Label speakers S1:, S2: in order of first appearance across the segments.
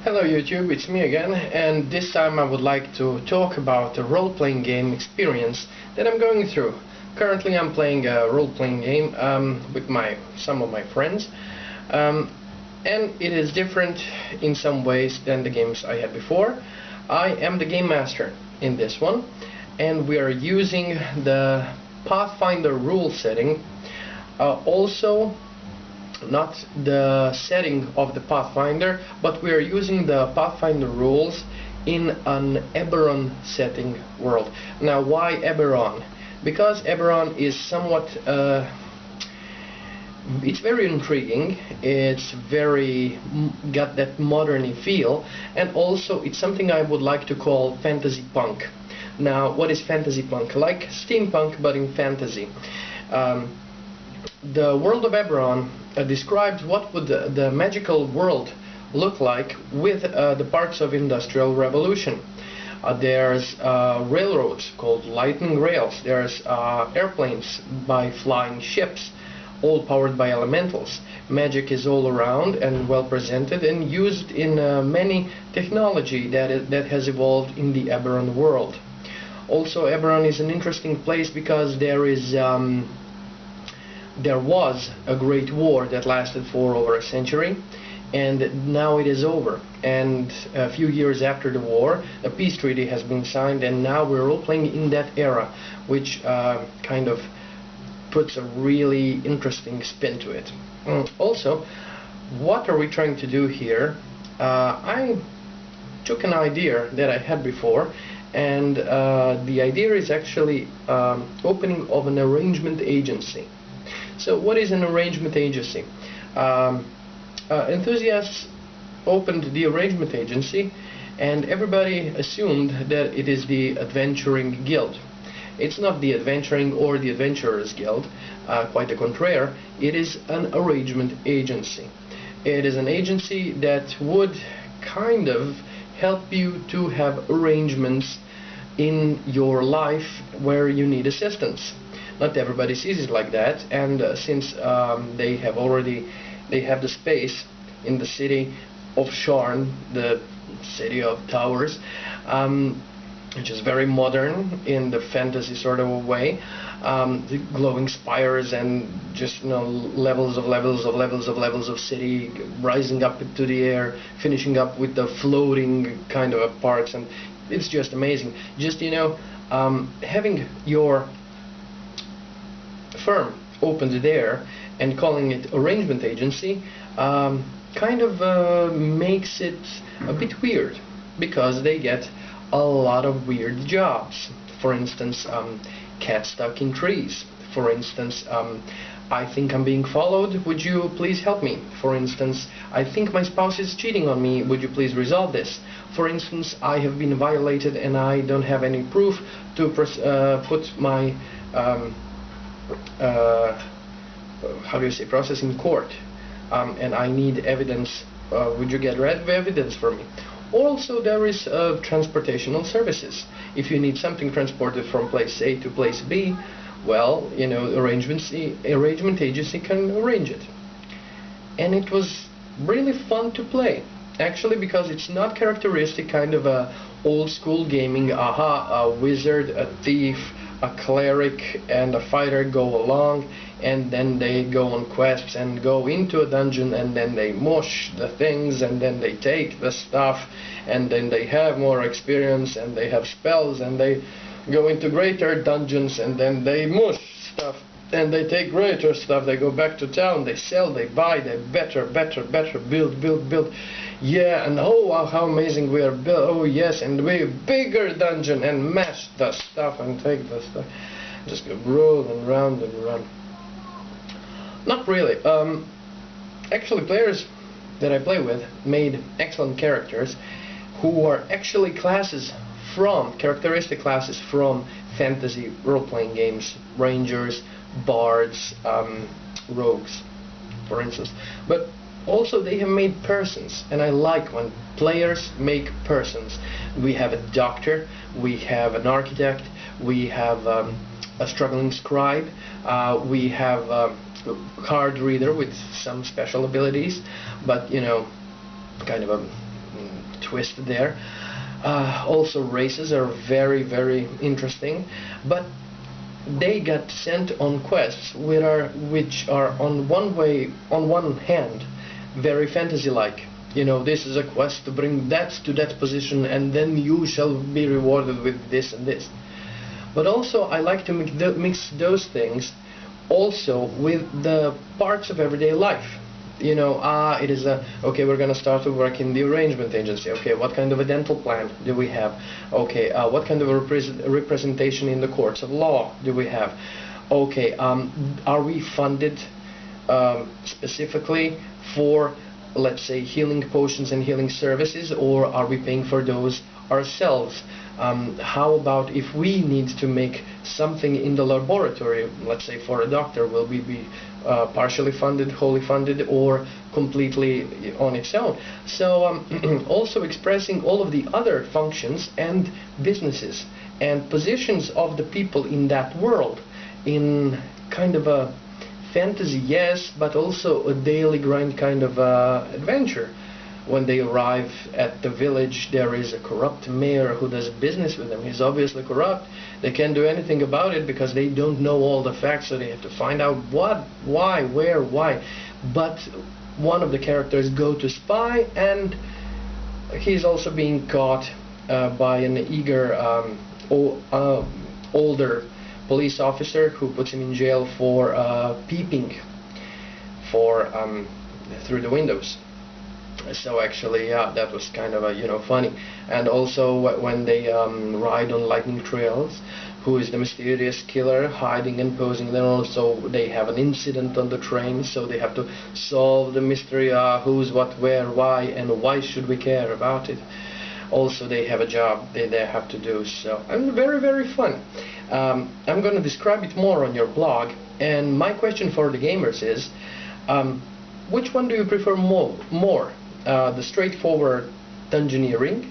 S1: Hello YouTube, it's me again, and this time I would like to talk about a role-playing game experience that I'm going through. Currently I'm playing a role-playing game with some of my friends, and it is different in some ways than the games I had before. I am the game master in this one, and we are using the Pathfinder rule setting, also not the setting of the Pathfinder, but we are using the Pathfinder rules in an Eberron setting world. Now, why Eberron? Because Eberron is somewhat it's very intriguing, it's very got that modern feel, and also it's something I would like to call fantasy punk. Now, what is fantasy punk? Like steampunk, but in fantasy. The world of Eberron describes what would the magical world look like with the parts of Industrial Revolution. There's railroads called lightning rails, there's airplanes by flying ships, all powered by elementals. Magic is all around and well presented and used in many technology that has evolved in the Eberron world. Also, Eberron is an interesting place because there was a great war that lasted for over a century, and now it is over. And a few years after the war, a peace treaty has been signed, and now we're all playing in that era, which kind of puts a really interesting spin to it. Also, what are we trying to do here? I took an idea that I had before, and the idea is actually opening of an arrangement agency. So what is an arrangement agency? Enthusiasts opened the arrangement agency, and everybody assumed that it is the adventuring guild. It's not the adventuring or the adventurers guild, quite the contrary. It is an arrangement agency. It is an agency that would kind of help you to have arrangements in your life where you need assistance. Not everybody sees it like that, and since they have the space in the city of Sharn, the city of towers, which is very modern in the fantasy sort of a way, the glowing spires and just levels of city rising up into the air, finishing up with the floating kind of parks, and it's just amazing. Just having your firm opened there and calling it arrangement agency kind of makes it a bit weird, because they get a lot of weird jobs. For instance, cat stuck in trees. For instance, I think I'm being followed, would you please help me? For instance, I think my spouse is cheating on me, would you please resolve this? For instance, I have been violated and I don't have any proof to put my process in court, and I need evidence. Would you get rid of evidence for me? Also, there is transportational services. If you need something transported from place A to place B, well, arrangement agency can arrange it. And it was really fun to play, actually, because it's not characteristic kind of a old school gaming, a wizard, a thief, a cleric and a fighter go along, and then they go on quests and go into a dungeon, and then they mush the things, and then they take the stuff, and then they have more experience, and they have spells, and they go into greater dungeons, and then they mush stuff, and they take greater stuff, they go back to town, they sell, they buy, they better, build. Yeah, and oh wow, how amazing we are built. Oh yes, and we're bigger dungeon, and mash the stuff and take the stuff. Just go rolling round and round. Not really. Actually, players that I play with made excellent characters who are actually characteristic classes from fantasy role-playing games, rangers, bards, rogues, for instance. But also they have made persons, and I like when players make persons. We have a doctor, we have an architect, we have a struggling scribe, we have a card reader with some special abilities, but kind of a twist there. Also races are very, very interesting, but they got sent on quests which are on one hand very fantasy-like. You know, this is a quest to bring that to that position, and then you shall be rewarded with this and this. But also I like to mix those things also with the parts of everyday life. You know, it is okay, we're gonna start to work in the arrangement agency. Okay, what kind of a dental plan do we have? Okay, what kind of a representation in the courts of law do we have? Okay, are we funded specifically for, let's say, healing potions and healing services, or are we paying for those ourselves? How about if we need to make something in the laboratory, let's say for a doctor, will we be partially funded, wholly funded, or completely on its own? So also expressing all of the other functions and businesses and positions of the people in that world in kind of a fantasy, yes, but also a daily grind kind of adventure. When they arrive at the village, there is a corrupt mayor who does business with them. He's obviously corrupt. They can't do anything about it because they don't know all the facts, so they have to find out what, why, where, why. But one of the characters go to spy, and he's also being caught by an eager older police officer who puts him in jail for peeping through the windows. So actually, yeah, that was kind of funny. And also when they ride on lightning trails, who is the mysterious killer hiding and posing? Then also they have an incident on the train, so they have to solve the mystery: who's, what, where, why, and why should we care about it? Also they have a job they have to do. So, and very, very fun. I'm going to describe it more on your blog. And my question for the gamers is, which one do you prefer more? The straightforward dungeoneering?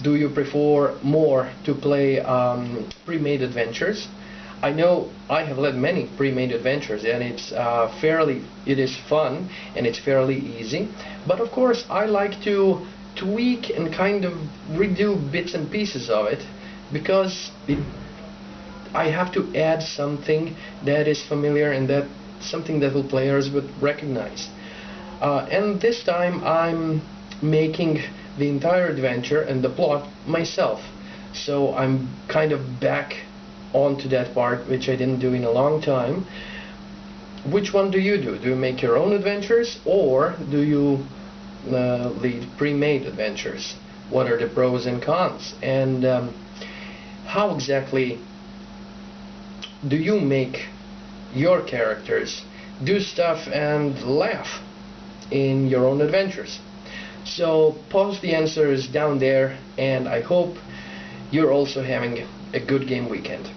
S1: Do you prefer more to play pre-made adventures? I know I have led many pre-made adventures, and it is fun and it's fairly easy. But of course I like to tweak and kind of redo bits and pieces of it, because I have to add something that is familiar and that something that the players would recognize. And this time I'm making the entire adventure and the plot myself. So I'm kind of back onto that part, which I didn't do in a long time. Which one do you do? Do you make your own adventures, or do you lead pre-made adventures? What are the pros and cons? And how exactly do you make your characters do stuff and laugh in your own adventures? So post the answers down there, and I hope you're also having a good game weekend.